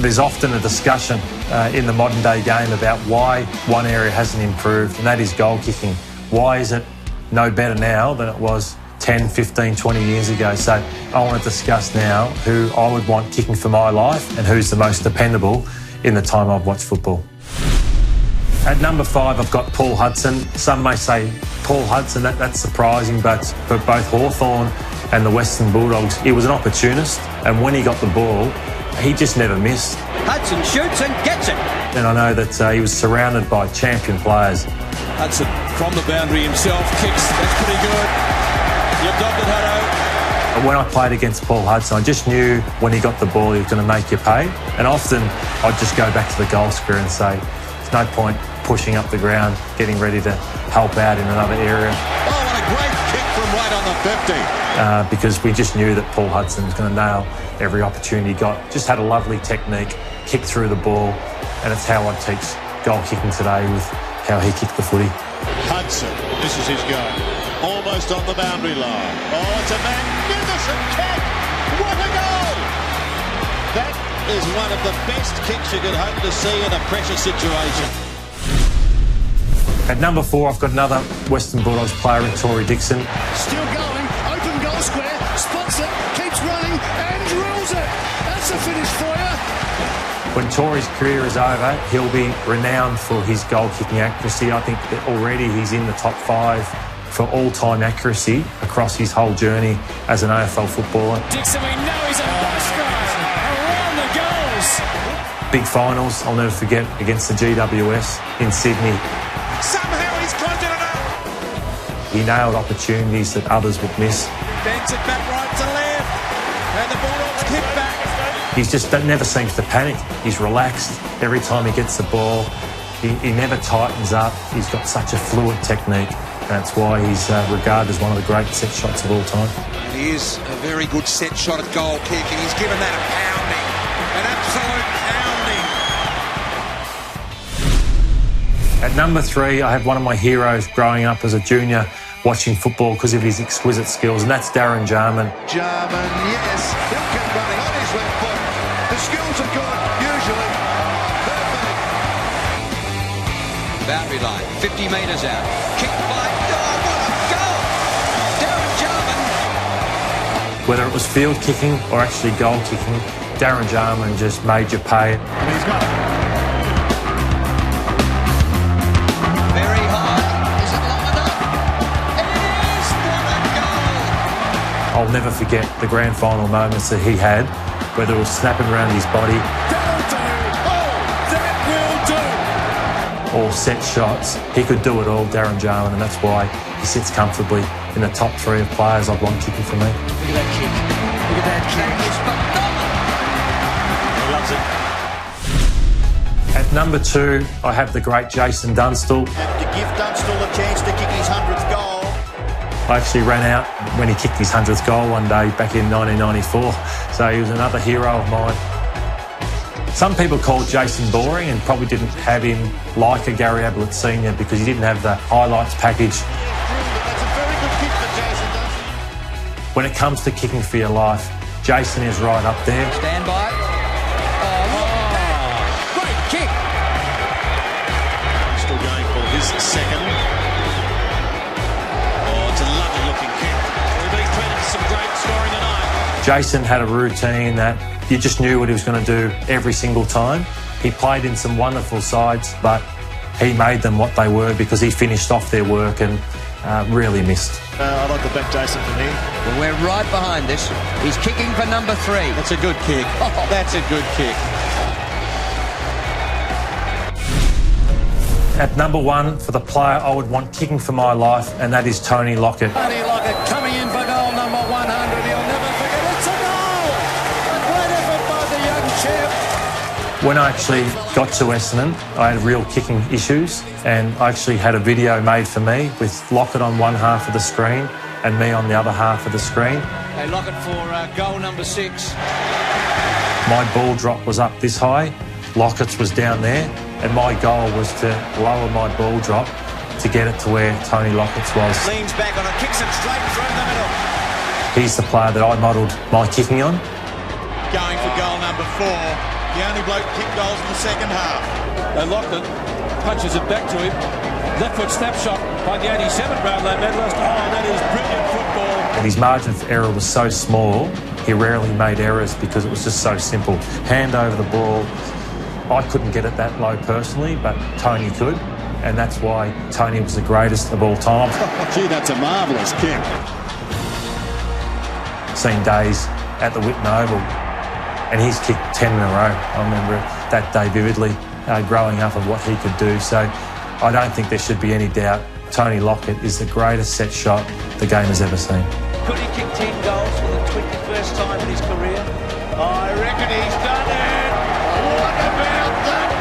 There's often a discussion in the modern day game about why one area hasn't improved, and that is goal kicking. Why is it no better now than it was 10, 15, 20 years ago? So I want to discuss now who I would want kicking for my life and who's the most dependable in the time I've watched football. At number 5, I've got Paul Hudson. Some may say Paul Hudson, that's surprising, but for both Hawthorn and the Western Bulldogs, he was an opportunist, and when he got the ball, he just never missed. Hudson shoots and gets it. And I know that he was surrounded by champion players. Hudson from the boundary himself, kicks, that's pretty good. You've got it, Hutto. When I played against Paul Hudson, I just knew when he got the ball he was going to make you pay. And often I'd just go back to the goal square and say, there's no point pushing up the ground, getting ready to help out in another area. Oh, what a great kick from right on the 50. Because we just knew that Paul Hudson was going to nail every opportunity he got. Just had a lovely technique, kicked through the ball, and it's how I teach goal kicking today with how he kicked the footy. Hudson, this is his go. Almost on the boundary line. Oh, it's a magnificent kick. What a goal! That is one of the best kicks you could hope to see in a pressure situation. At number 4, I've got another Western Bulldogs player in Tory Dixon. Still going, open goal square, spots it, keeps running and drills it. That's a finish for you. When Tory's career is over, he'll be renowned for his goal-kicking accuracy. I think that already he's in the top 5 for all-time accuracy across his whole journey as an AFL footballer. Dixon, we know he's a busker around the goals. Big finals, I'll never forget, against the GWS in Sydney. Somehow he's closed it up. He nailed opportunities that others would miss. Bends it back right to left. And the Bulldogs kick back. He just never seems to panic. He's relaxed every time he gets the ball. He never tightens up. He's got such a fluid technique. That's why he's regarded as one of the great set shots of all time. He is a very good set shot at goal kicking. He's given that a pounding, an absolute pounding. At number 3, I have one of my heroes growing up as a junior watching football because of his exquisite skills, and that's Darren Jarman. Jarman, yes. He'll keep running on his left foot. The skills are good, usually. Perfect. Boundary line, 50 metres out. Kicked by, oh, what a goal! Darren Jarman. Whether it was field kicking or actually goal kicking, Darren Jarman just made you pay. And he's got it. Very high. Is it long enough? It is! What a goal! I'll never forget the grand final moments that he had, whether it was snapping around his body or set shots. He could do it all, Darren Jarman, and that's why he sits comfortably in the top 3 of players I'd want kicking for me. Look at that kick. Look at that kick. He loves it. At number 2, I have the great Jason Dunstall. And to give Dunstall a chance to kick his 100th goal. I actually ran out when he kicked his 100th goal one day back in 1994, so he was another hero of mine. Some people called Jason boring and probably didn't have him like a Gary Ablett Senior because he didn't have the highlights package. That's a very good kick for Jason Dunstall. When it comes to kicking for your life, Jason is right up there. Stand by. Oh, great kick. Still going for his second. Oh, it's a lovely looking kick. We've been treated to some great scoring tonight. Jason had a routine that you just knew what he was going to do every single time. He played in some wonderful sides, but he made them what they were because he finished off their work and really missed. I'd like to back Jason from here. Well, we're right behind this. He's kicking for number 3. That's a good kick. That's a good kick. At number 1, for the player I would want kicking for my life, and that is Tony Lockett. Tony Lockett coming in for goal number 100. He'll never forget. It's a goal! A great effort by the young champ. When I actually got to Essendon, I had real kicking issues, and I actually had a video made for me with Lockett on one half of the screen and me on the other half of the screen. They lock it for goal number 6. My ball drop was up this high, Lockett's was down there, and my goal was to lower my ball drop to get it to where Tony Lockett's was. Leans back on it, kicks it straight through the middle. He's the player that I modelled my kicking on. Going for goal number 4. The only bloke kicked goals in the second half. They locked it, punches it back to him. Left foot snapshot by the 87 Brownlow medalist. Oh, that is brilliant football. And his margin for error was so small, he rarely made errors because it was just so simple. Hand over the ball. I couldn't get it that low personally, but Tony could. And that's why Tony was the greatest of all time. Gee, that's a marvellous kick. Seen days at the Whitten Oval, and he's kicked 10 in a row. I remember that day vividly, growing up and what he could do. So I don't think there should be any doubt. Tony Lockett is the greatest set shot the game has ever seen. Could he kick 10 goals for the 21st time in his career? I reckon he's done it. What about that?